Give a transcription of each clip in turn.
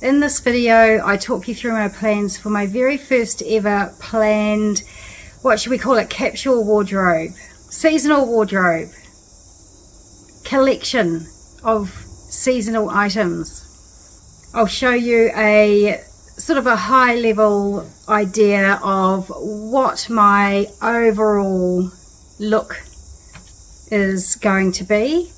In this video, I talk you through my plans for my very first ever planned, what should we call it, capsule wardrobe, seasonal wardrobe, collection of seasonal items. I'll show you a sort of a high level idea of what my overall look is going to be,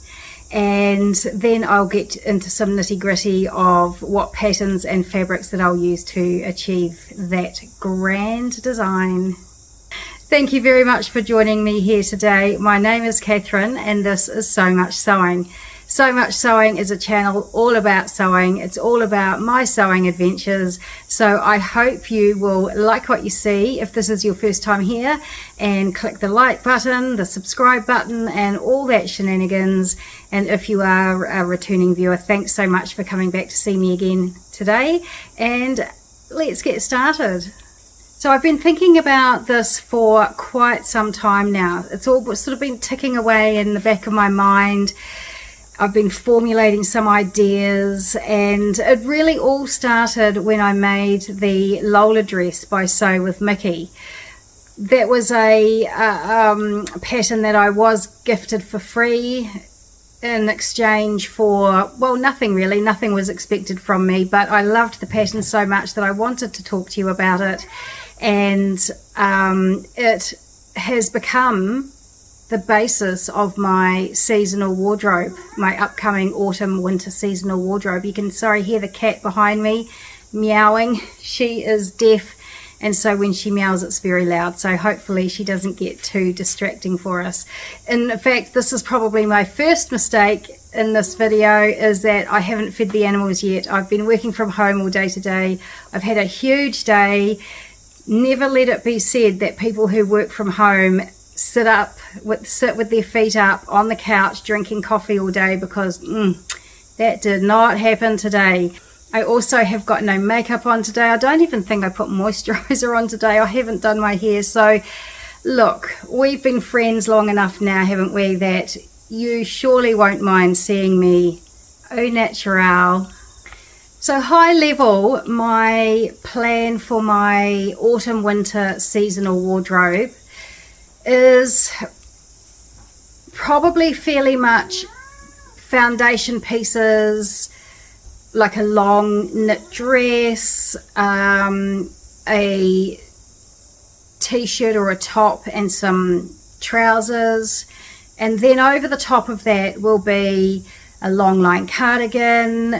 and then I'll get into some nitty-gritty of what patterns and fabrics that I'll use to achieve that grand design. Thank you very much for joining me here today. My name is Catherine and this is So Much Sewing. So Much Sewing is a channel all about sewing. It's all about my sewing adventures. So I hope you will like what you see if this is your first time here, and click the like button, the subscribe button, and all that shenanigans. And if you are a returning viewer, thanks so much for coming back to see me again today. And let's get started. So I've been thinking about this for quite some time now. It's all sort of been ticking away in the back of my mind. I've been formulating some ideas, and it really all started when I made the Lola dress by Sew with Mikki. That was a pattern that I was gifted for free in exchange for, well, nothing really. Nothing was expected from me, but I loved the pattern so much that I wanted to talk to you about it. And it has become the basis of my seasonal wardrobe, my upcoming autumn winter seasonal wardrobe. You can hear the cat behind me meowing. She is deaf, and so when she meows it's very loud, so hopefully she doesn't get too distracting for us. In fact, this is probably my first mistake in this video, is that I haven't fed the animals yet. I've been working from home all day today. I've had a huge day. Never let it be said that people who work from home sit with their feet up on the couch drinking coffee all day, because that did not happen today. I also have got no makeup on today. I don't even think I put moisturizer on today. I haven't done my hair. So look, we've been friends long enough now, haven't we, that you surely won't mind seeing me au naturel. So high level, my plan for my autumn winter seasonal wardrobe is probably fairly much foundation pieces, like a long knit dress, a t-shirt or a top and some trousers, and then over the top of that will be a long line cardigan.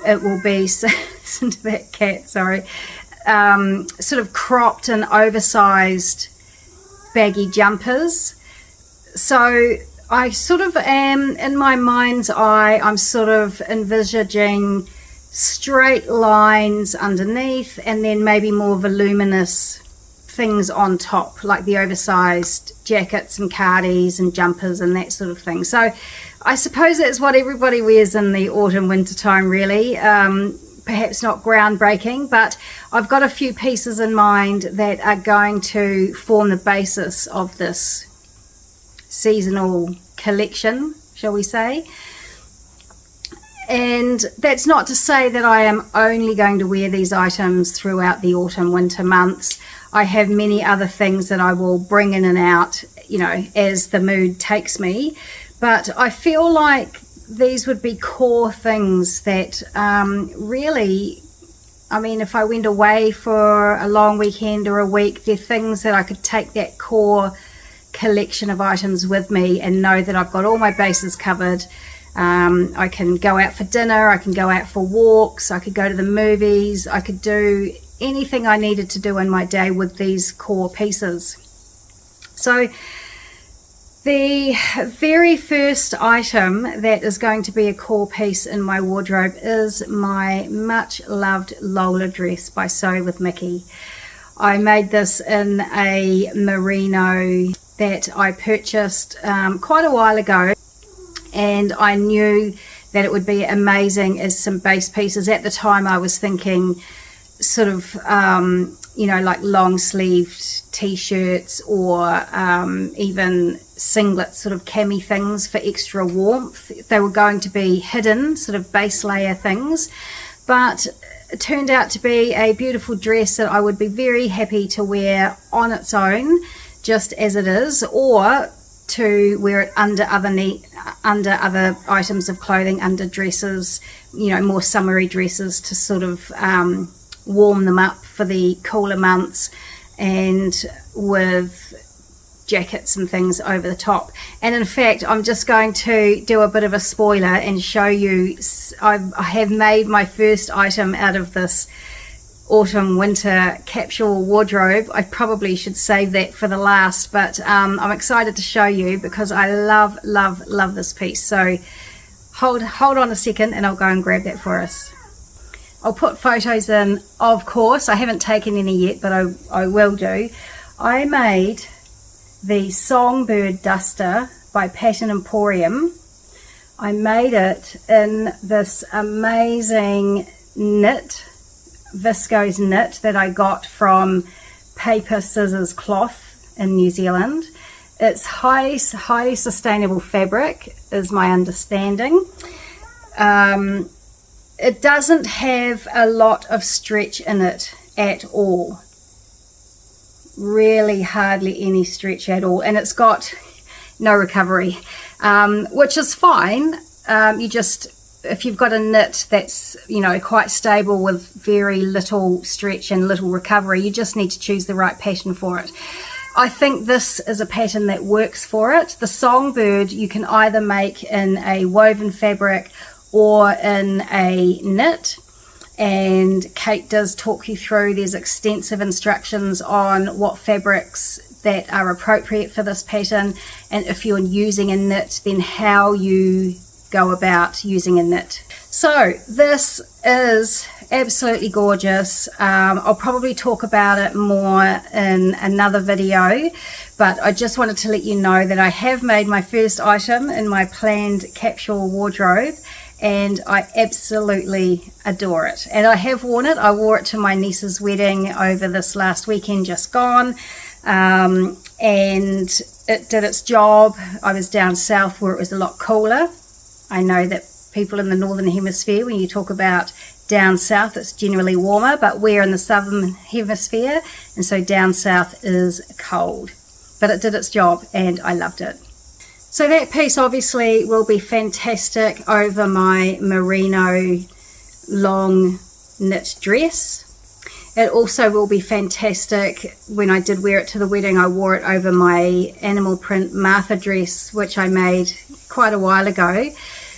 It will be, listen to that cat, sorry, sort of cropped and oversized baggy jumpers. So I sort of am, in my mind's eye, I'm sort of envisaging straight lines underneath and then maybe more voluminous things on top, like the oversized jackets and cardies and jumpers and that sort of thing. So I suppose that's what everybody wears in the autumn winter time, really. Perhaps not groundbreaking, but I've got a few pieces in mind that are going to form the basis of this seasonal collection, shall we say. And that's not to say that I am only going to wear these items throughout the autumn winter months. I have many other things that I will bring in and out, you know, as the mood takes me. But I feel like these would be core things that really, I mean, if I went away for a long weekend or a week, they're things that I could take that core collection of items with me and know that I've got all my bases covered. I can go out for dinner, I can go out for walks, I could go to the movies, I could do anything I needed to do in my day with these core pieces. So the very first item that is going to be a core piece in my wardrobe is my much loved Lola dress by Sew with Mikki. I made this in a merino that I purchased quite a while ago, and I knew that it would be amazing as some base pieces. At the time I was thinking sort of you know, like long sleeved t-shirts or even singlet sort of cami things for extra warmth. They were going to be hidden sort of base layer things, but turned out to be a beautiful dress that I would be very happy to wear on its own, just as it is, or to wear it under other items of clothing, under dresses, you know, more summery dresses, to sort of warm them up for the cooler months, and with jackets and things over the top. And in fact, I'm just going to do a bit of a spoiler and show you, I have made my first item out of this autumn winter capsule wardrobe. I probably should save that for the last, but I'm excited to show you because I love this piece. So hold on a second and I'll go and grab that for us. I'll put photos in, of course. I haven't taken any yet, but I will do. I made the Songbird Duster by Emporium. I made it in this amazing knit, viscose knit that I got from Paper Scissors Cloth in New Zealand. It's highly sustainable fabric, is my understanding. It doesn't have a lot of stretch in it at all. Really hardly any stretch at all, and it's got no recovery, which is fine. If you've got a knit that's, you know, quite stable with very little stretch and little recovery, you just need to choose the right pattern for it. I think this is a pattern that works for it. The Songbird you can either make in a woven fabric or in a knit, and Kate does talk you through, there's extensive instructions on what fabrics that are appropriate for this pattern, and if you're using a knit, then how you go about using a knit. So this is absolutely gorgeous. I'll probably talk about it more in another video, but I just wanted to let you know that I have made my first item in my planned capsule wardrobe, and I absolutely adore it. And I have worn it. I wore it to my niece's wedding over this last weekend just gone, and it did its job. I was down south where it was a lot cooler. I know that people in the northern hemisphere, when you talk about down south, it's generally warmer, but we're in the southern hemisphere, and so down south is cold. But it did its job and I loved it. So that piece obviously will be fantastic over my merino long knit dress. It also will be fantastic, when I did wear it to the wedding, I wore it over my animal print Martha dress, which I made quite a while ago.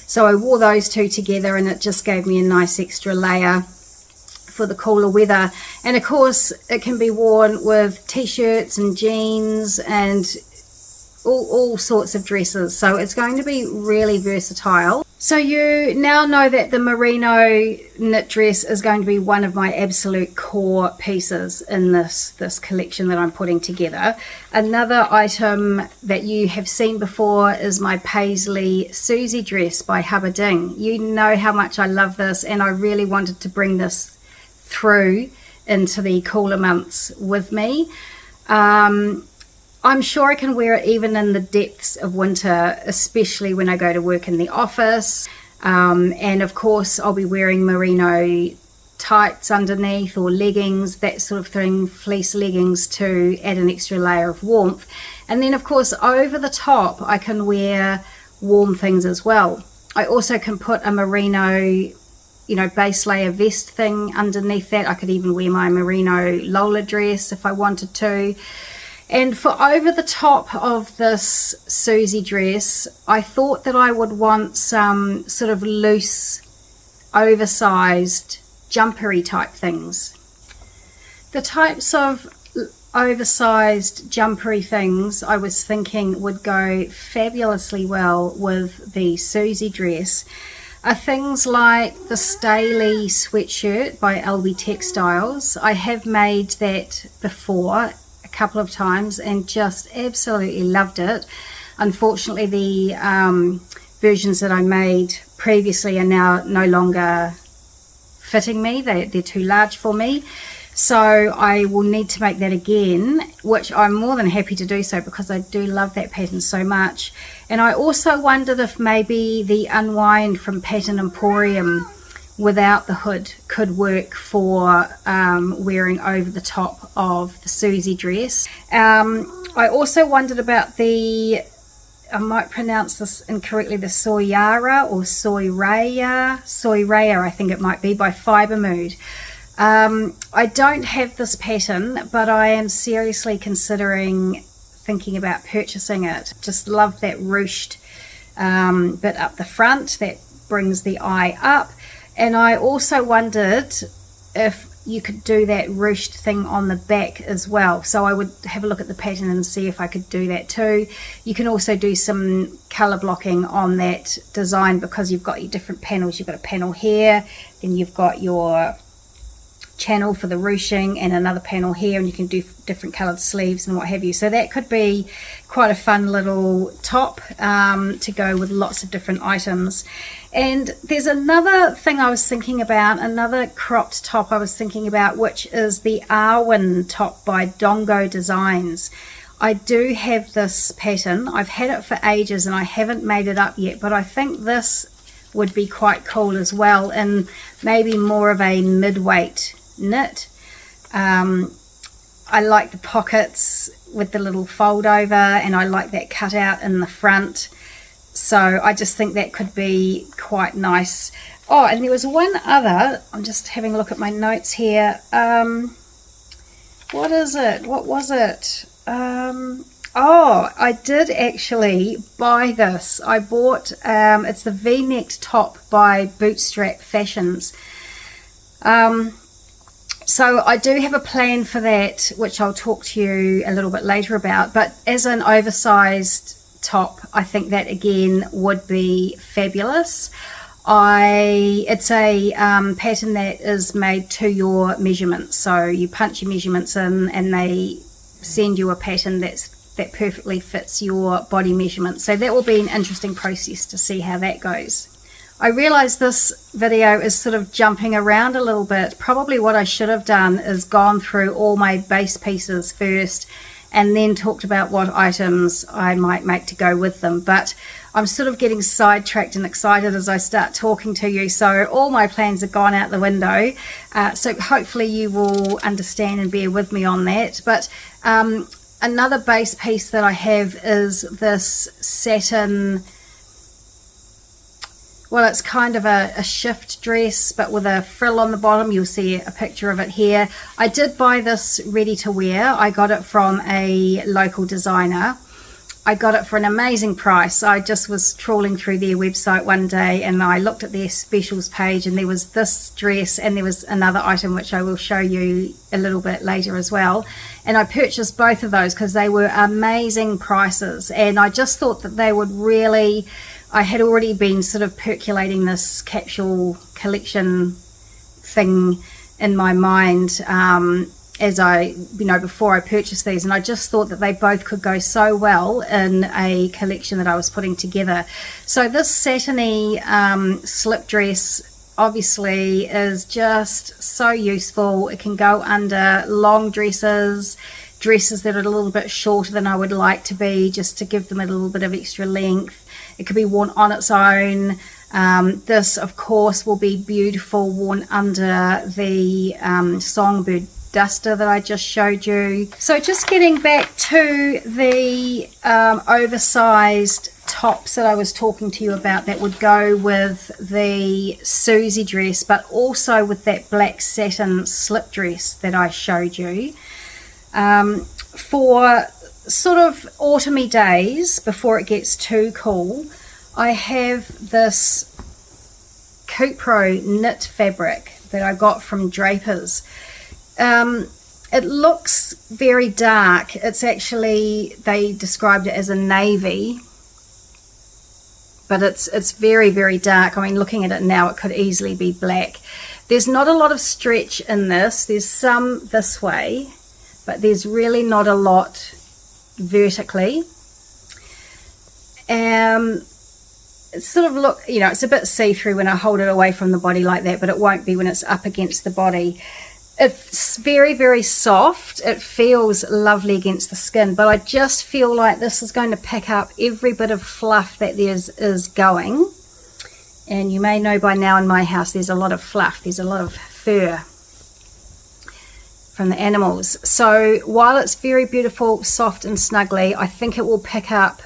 So I wore those two together and it just gave me a nice extra layer for the cooler weather. And of course it can be worn with t-shirts and jeans and all sorts of dresses, so it's going to be really versatile. So you now know that the merino knit dress is going to be one of my absolute core pieces in this collection that I'm putting together. Another item that you have seen before is my Paisley Suzy dress by Hubba. You know how much I love this, and I really wanted to bring this through into the cooler months with me. I'm sure I can wear it even in the depths of winter, especially when I go to work in the office. And of course, I'll be wearing merino tights underneath, or leggings, that sort of thing, fleece leggings, to add an extra layer of warmth. And then of course, over the top, I can wear warm things as well. I also can put a merino, you know, base layer vest thing underneath that. I could even wear my merino Lola dress if I wanted to. And for over the top of this Suzy dress, I thought that I would want some sort of loose, oversized, jumpery type things. The types of oversized, jumpery things I was thinking would go fabulously well with the Suzy dress are things like the Stayley sweatshirt by Elbe Textiles. I have made that before couple of times and just absolutely loved it. Unfortunately, the versions that I made previously are now no longer fitting me. They're too large for me, so I will need to make that again, which I'm more than happy to do so because I do love that pattern so much. And I also wondered if maybe the Unwind from Emporium without the hood could work for wearing over the top of the Suzy dress. I also wondered about the, I might pronounce this incorrectly, the Soraya or Soraya I think it might be, by Fibre Mood. I don't have this pattern, but I am seriously thinking about purchasing it. Just love that ruched bit up the front that brings the eye up. And I also wondered if you could do that ruched thing on the back as well. So I would have a look at the pattern and see if I could do that too. You can also do some color blocking on that design because you've got your different panels. You've got a panel here, then you've got your channel for the ruching and another panel here, and you can do different colored sleeves and what have you. So that could be quite a fun little top to go with lots of different items. And there's another thing I was thinking about, another cropped top I was thinking about, which is the Arwen top by Dongo Designs. I do have this pattern. I've had it for ages and I haven't made it up yet, but I think this would be quite cool as well, and maybe more of a mid-weight knit. I like the pockets with the little fold over, and I like that cutout in the front, so I just think that could be quite nice. Oh, and there was one other, I'm just having a look at my notes here. What was it? Oh, I did actually buy this. I bought, it's the V-necked top by Bootstrap Fashions. So I do have a plan for that, which I'll talk to you a little bit later about. But as an oversized top, I think that again would be fabulous. It's a pattern that is made to your measurements. So you punch your measurements in and they send you a pattern that perfectly fits your body measurement. So that will be an interesting process to see how that goes. I realize this video is sort of jumping around a little bit. Probably what I should have done is gone through all my base pieces first and then talked about what items I might make to go with them. But I'm sort of getting sidetracked and excited as I start talking to you, so all my plans have gone out the window. So hopefully you will understand and bear with me on that. But another base piece that I have is this satin, well, it's kind of a shift dress, but with a frill on the bottom. You'll see a picture of it here. I did buy this ready to wear. I got it from a local designer. I got it for an amazing price. I just was trawling through their website one day and I looked at their specials page, and there was this dress and there was another item which I will show you a little bit later as well. And I purchased both of those because they were amazing prices, and I just thought that they would really, I had already been sort of percolating this capsule collection thing in my mind as I, before I purchased these, and I just thought that they both could go so well in a collection that I was putting together. So this satiny slip dress obviously is just so useful. It can go under long dresses that are a little bit shorter than I would like to be, just to give them a little bit of extra length. It could be worn on its own. This, of course, will be beautiful worn under the Songbird Duster that I just showed you. So just getting back to the oversized tops that I was talking to you about that would go with the Suzy dress, but also with that black satin slip dress that I showed you. For sort of autumny days before it gets too cool, I have this Cupro knit fabric that I got from Draper's. It looks very dark. It's actually, they described it as a navy, but it's very, very dark. I mean, looking at it now, it could easily be black. There's not a lot of stretch in this. There's some this way, but there's really not a lot vertically. It sort of look, it's a bit see-through when I hold it away from the body like that, but it won't be when it's up against the body. It's very, very soft. It feels lovely against the skin, but I just feel like this is going to pick up every bit of fluff that is going. And you may know by now in my house there's a lot of fluff, there's a lot of fur from the animals. So while it's very beautiful, soft and snuggly, I think it will pick up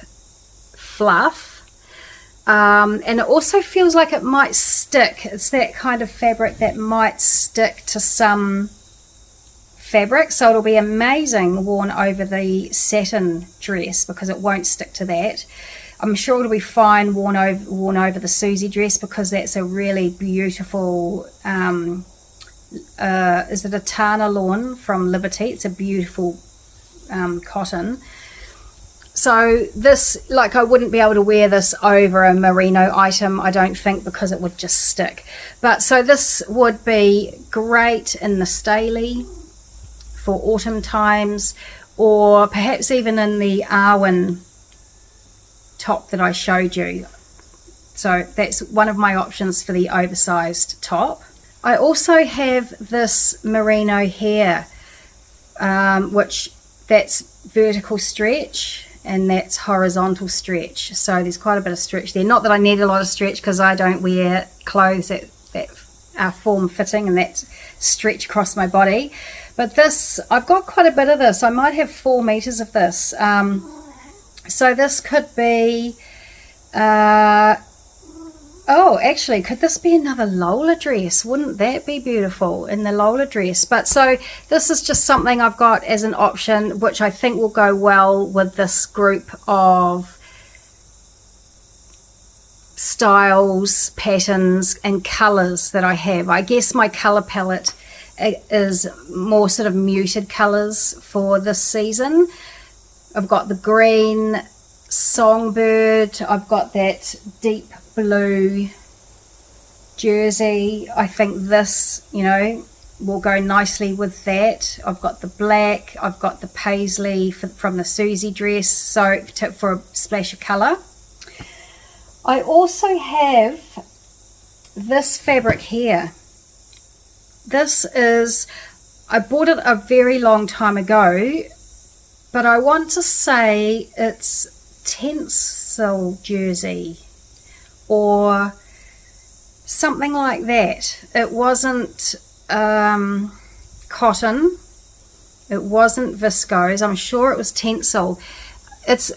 fluff. And it also feels like it might stick. It's that kind of fabric that might stick to some fabric, so it'll be amazing worn over the satin dress because it won't stick to that. I'm sure it'll be fine worn over the Suzy dress because that's a really beautiful is it a Tana lawn from Liberty? It's a beautiful cotton. So this, like, I wouldn't be able to wear this over a merino item, I don't think, because it would just stick. But so this would be great in the Stayley for autumn times, or perhaps even in the Arwen top that I showed you. So that's one of my options for the oversized top. I also have this merino here, which that's vertical stretch and that's horizontal stretch, so there's quite a bit of stretch there. Not that I need a lot of stretch because I don't wear clothes that are form fitting and that stretch across my body, but this, I've got quite a bit of this. I might have 4 meters of this. So this could be oh, actually, could this be another Lola dress? Wouldn't that be beautiful in the Lola dress? But so this is just something I've got as an option, which I think will go well with this group of styles, patterns, and colors that I have. I guess my color palette is more sort of muted colors for this season. I've got the green Songbird, I've got that deep blue jersey. I think this, you know, will go nicely with that. I've got the black, I've got the paisley from the Suzy dress, so for a splash of colour. I also have this fabric here. This is, I bought it a very long time ago, but I want to say it's tencel jersey or something like that. It wasn't cotton, it wasn't viscose, I'm sure it was tencel. It's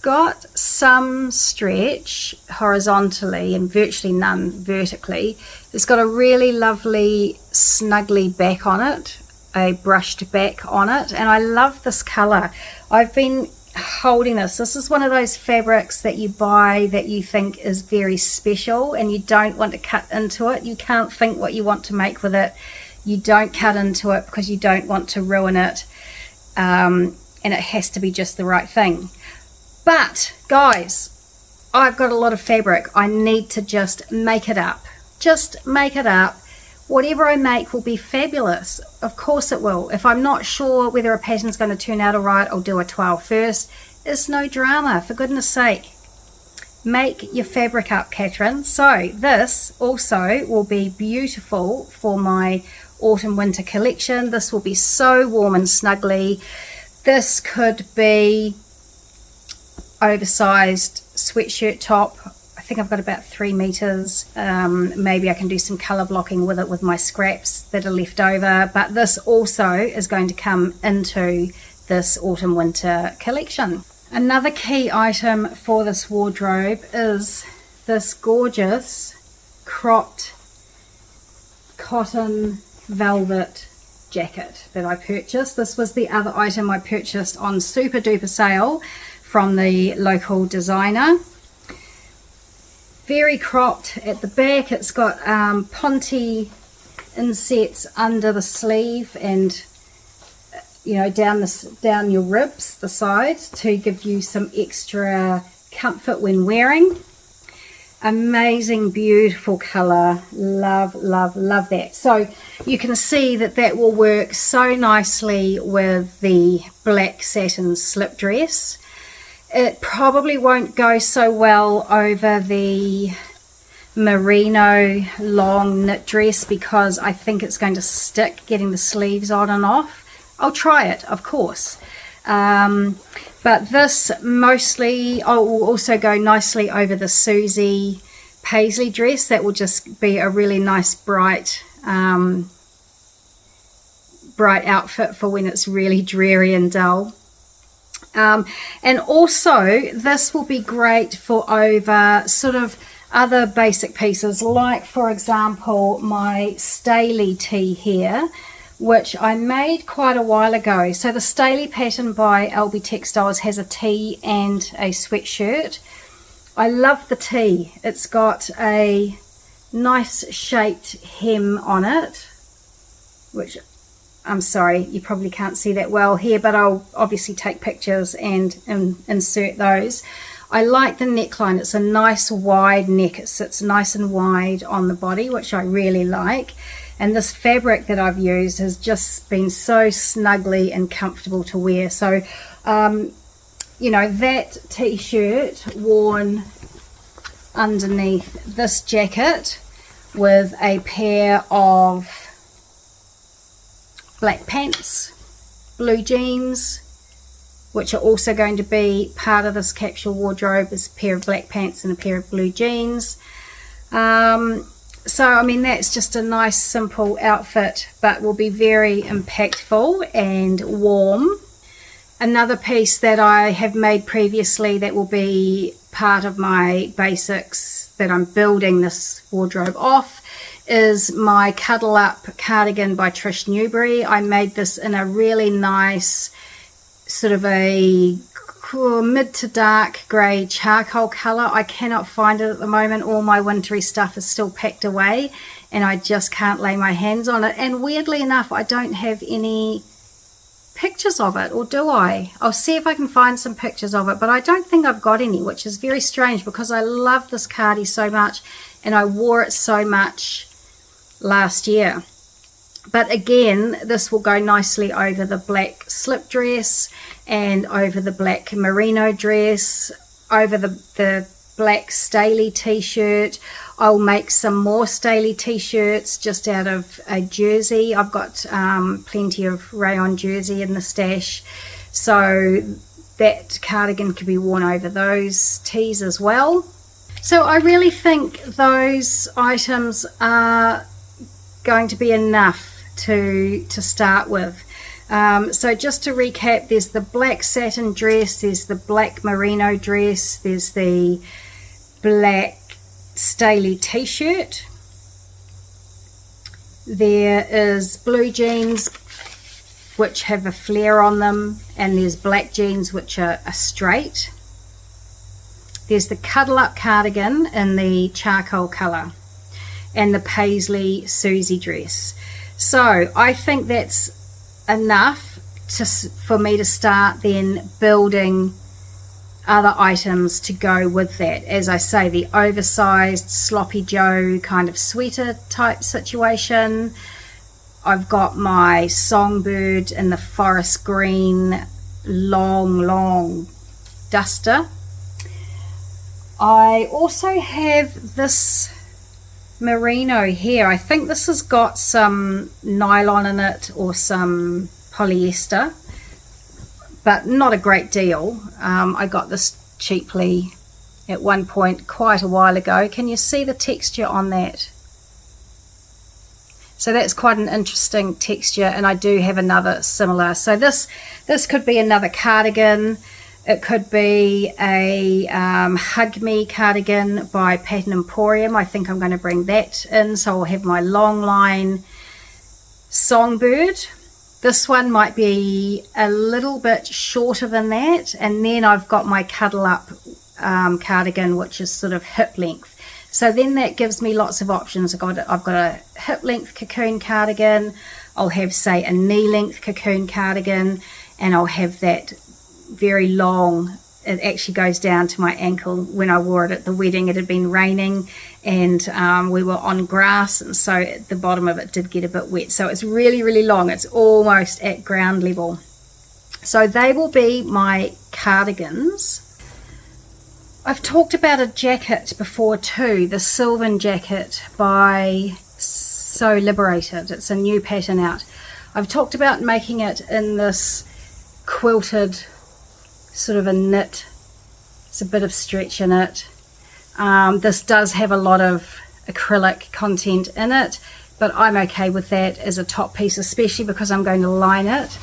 got some stretch horizontally and virtually none vertically. It's got a really lovely snuggly back on it, a brushed back on it, and I love this color. I've been holding this. This is one of those fabrics that you buy that you think is very special and you don't want to cut into it. You can't think what you want to make with it. You don't cut into it because you don't want to ruin it, and it has to be just the right thing. But guys, I've got a lot of fabric. I need to just make it up. Just make it up. Whatever I make will be fabulous. Of course it will. If I'm not sure whether a pattern's going to turn out all right, I'll do a 12 first. It's no drama, for goodness sake. Make your fabric up, Catherine. So this also will be beautiful for my autumn winter collection. This will be so warm and snuggly. This could be oversized sweatshirt top. I think I've got about 3 meters. Maybe I can do some color blocking with it with my scraps that are left over, but this also is going to come into this autumn winter collection. Another key item for this wardrobe is this gorgeous cropped cotton velvet jacket that I purchased. This was the other item I purchased on super duper sale from the local designer. Very cropped at the back. It's got ponte insets under the sleeve and, you know, down your ribs, the side, to give you some extra comfort when wearing. Amazing, beautiful color. Love, love, love that. So you can see that that will work so nicely with the black satin slip dress. It probably won't go so well over the merino long knit dress because I think it's going to stick getting the sleeves on and off. I'll try it, of course. But this mostly will also go nicely over the Suzy paisley dress that will just be a really nice bright bright outfit for when it's really dreary and dull. And also this will be great for over sort of other basic pieces, like for example my Stayley tee here, which I made quite a while ago. So the Stayley pattern by Elbe Textiles has a tee and a sweatshirt. I love the tee. It's got a nice shaped hem on it, which I'm sorry, you probably can't see that well here, but I'll obviously take pictures and insert those. I like the neckline. It's a nice wide neck. It sits nice and wide on the body, which I really like. And this fabric that I've used has just been so snugly and comfortable to wear. So, you know, that t-shirt worn underneath this jacket with a pair of black pants, blue jeans, which are also going to be part of this capsule wardrobe, is a pair of black pants and a pair of blue jeans. So I mean, that's just a nice simple outfit, but will be very impactful and warm. Another piece that I have made previously that will be part of my basics that I'm building this wardrobe off is my Cuddle Up cardigan by Trish Newberry. I made this in a really nice sort of a mid to dark grey charcoal colour. I cannot find it at the moment. All my wintry stuff is still packed away and I just can't lay my hands on it. And weirdly enough, I don't have any pictures of it, or do I? I'll see if I can find some pictures of it, but I don't think I've got any, which is very strange because I love this cardie so much and I wore it so much last year. But again, this will go nicely over the black slip dress and over the black merino dress, over the black Stayley t-shirt. I'll make some more Stayley t-shirts just out of a jersey. I've got plenty of rayon jersey in the stash, so that cardigan could be worn over those tees as well. So I really think those items are going to be enough to start with. So just to recap, there's the black satin dress, there's the black merino dress, there's the black Stayley t-shirt, there is blue jeans which have a flare on them, and there's black jeans which are straight. There's the Cuddle Up cardigan in the charcoal colour and the paisley Suzy dress. So I think that's enough for me to start then building other items to go with that. As I say, the oversized sloppy Joe kind of sweater type situation. I've got my Songbird in the forest green long duster. I also have this merino here. I think this has got some nylon in it or some polyester, but not a great deal. I got this cheaply at one point quite a while ago. Can you see the texture on that? So that's quite an interesting texture, and I do have another similar. So this could be another cardigan. It could be a Hug Me cardigan by Pattern Emporium. I think I'm going to bring that in. So I'll have my long line Songbird. This one might be a little bit shorter than that. And then I've got my Cuddle Up cardigan, which is sort of hip length. So then that gives me lots of options. I've got a hip length cocoon cardigan. I'll have, say, a knee length cocoon cardigan, and I'll have that very long. It actually goes down to my ankle. When I wore it at the wedding, it had been raining and we were on grass, and so at the bottom of it did get a bit wet. So it's really long. It's almost at ground level. So they will be my cardigans. I've talked about a jacket before too, the Sylvan jacket by So Liberated. It's a new pattern out. I've talked about making it in this quilted sort of a knit. It's a bit of stretch in it. This does have a lot of acrylic content in it, but I'm okay with that as a top piece, especially because I'm going to line it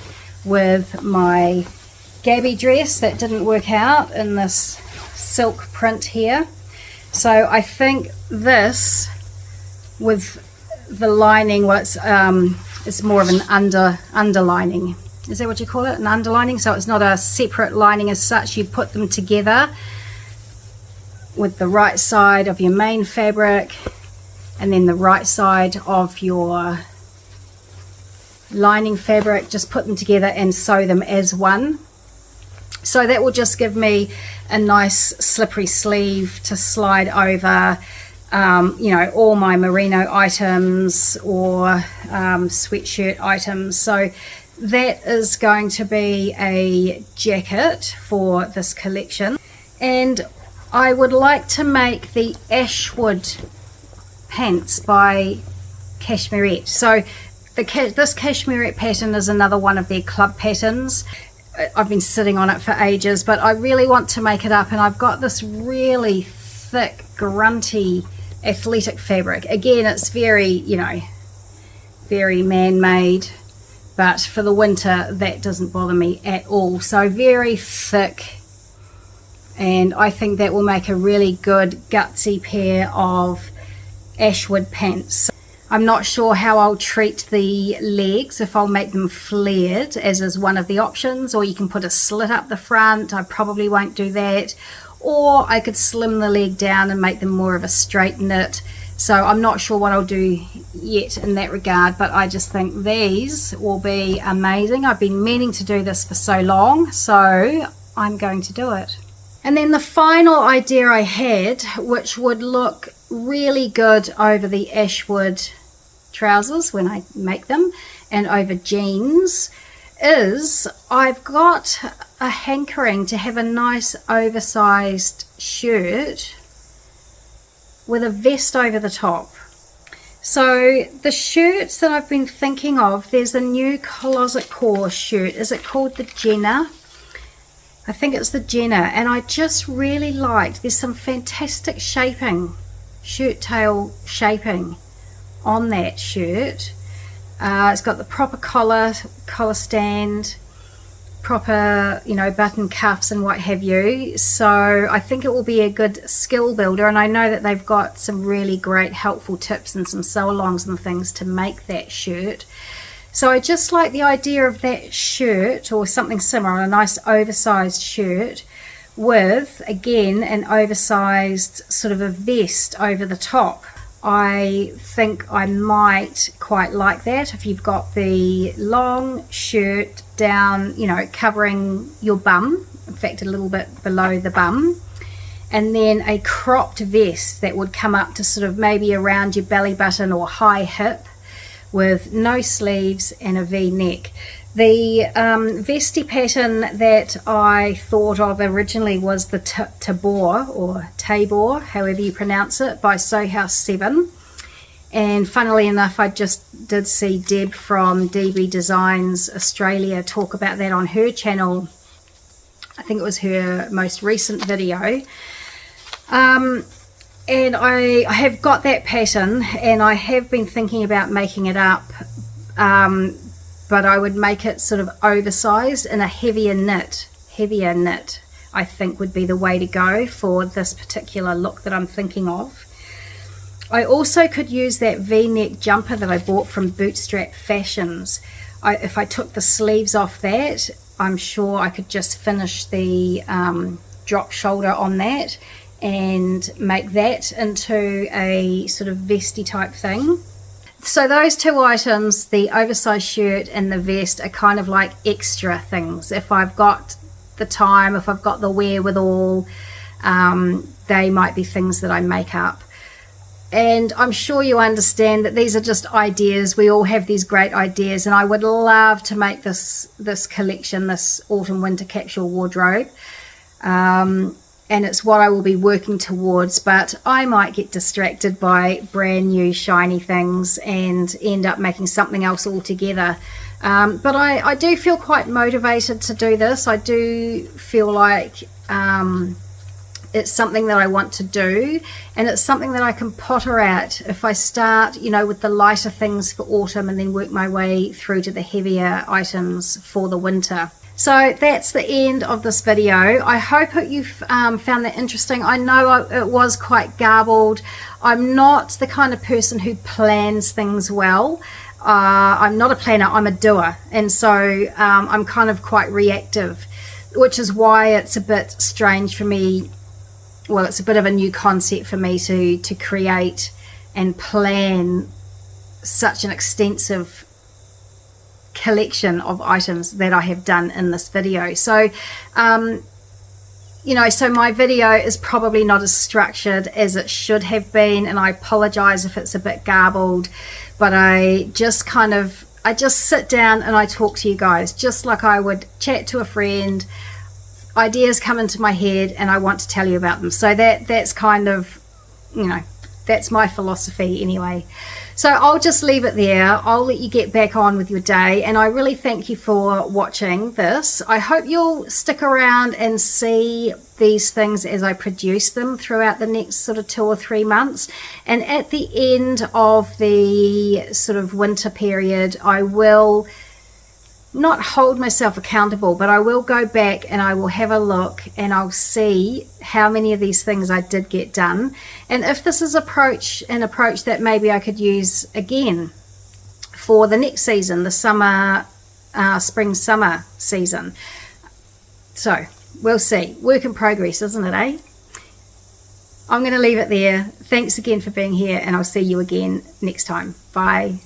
with my Gabby dress that didn't work out in this silk print here. So I think this with the lining, well, it's more of an underlining. Is that what you call it? An underlining? So it's not a separate lining as such. You put them together with the right side of your main fabric and then the right side of your lining fabric. Just put them together and sew them as one. So that will just give me a nice slippery sleeve to slide over you know, all my merino items or sweatshirt items. So that is going to be a jacket for this collection, and I would like to make the Ashwood pants by Cashmerette. So this Cashmerette pattern is another one of their club patterns. I've been sitting on it for ages, but I really want to make it up, and I've got this really thick grunty athletic fabric. Again, it's very, you know, very man-made, but for the winter that doesn't bother me at all. So very thick, and I think that will make a really good gutsy pair of Ashwood pants. I'm not sure how I'll treat the legs, if I'll make them flared as is one of the options, or you can put a slit up the front. I probably won't do that. Or I could slim the leg down and make them more of a straight knit. So I'm not sure what I'll do yet in that regard, but I just think these will be amazing. I've been meaning to do this for so long, so I'm going to do it. And then the final idea I had, which would look really good over the Ashwood trousers when I make them and over jeans, is I've got a hankering to have a nice oversized shirt with a vest over the top. So the shirts that I've been thinking of, there's a new closet core shirt. Is it called the Jenna? I think it's the Jenna, and I just really liked, there's some fantastic shaping, shirt tail shaping on that shirt. It's got the proper collar stand, proper, you know, button cuffs and what have you. So I think it will be a good skill builder, and I know that they've got some really great helpful tips and some sew-alongs and things to make that shirt. So I just like the idea of that shirt or something similar, a nice oversized shirt with, again, an oversized sort of a vest over the top. I think I might quite like that if you've got the long shirt down, you know, covering your bum, in fact a little bit below the bum, and then a cropped vest that would come up to sort of maybe around your belly button or high hip with no sleeves and a V-neck. The vesty pattern that I thought of originally was the Tabor, or Tabor, however you pronounce it, by Sew House 7. And funnily enough, I just did see Deb from DB Designs Australia talk about that on her channel. I think it was her most recent video. And I have got that pattern, and I have been thinking about making it up, but I would make it sort of oversized in a heavier knit, I think would be the way to go for this particular look that I'm thinking of. I also could use that V-neck jumper that I bought from Bootstrap Fashions. If I took the sleeves off that, I'm sure I could just finish the drop shoulder on that and make that into a sort of vesty type thing. So those two items, the oversized shirt and the vest, are kind of like extra things. If I've got the time, if I've got the wherewithal, they might be things that I make up. And I'm sure you understand that these are just ideas. We all have these great ideas, and I would love to make this collection, this autumn winter capsule wardrobe. And it's what I will be working towards, but I might get distracted by brand new shiny things and end up making something else altogether. But I do feel quite motivated to do this. I do feel like it's something that I want to do, and it's something that I can potter at if I start, you know, with the lighter things for autumn and then work my way through to the heavier items for the winter. So that's the end of this video. I hope that you've found that interesting. I know it was quite garbled. I'm not the kind of person who plans things well. I'm not a planner, I'm a doer, and so I'm kind of quite reactive, which is why it's a bit strange for me. Well, it's a bit of a new concept for me to create and plan such an extensive collection of items that I have done in this video. So you know, so my video is probably not as structured as it should have been, and I apologize if it's a bit garbled, but I just sit down and I talk to you guys just like I would chat to a friend. Ideas come into my head and I want to tell you about them. So that's kind of, you know, that's my philosophy anyway. So I'll just leave it there. I'll let you get back on with your day, and I really thank you for watching this. I hope you'll stick around and see these things as I produce them throughout the next sort of 2 or 3 months, and at the end of the sort of winter period I will not hold myself accountable, but I will go back and I will have a look and I'll see how many of these things I did get done, and if this is an approach that maybe I could use again for the next season, the summer, spring summer season. So we'll see. Work in progress, isn't it, eh? I'm going to leave it there. Thanks again for being here, and I'll see you again next time. Bye.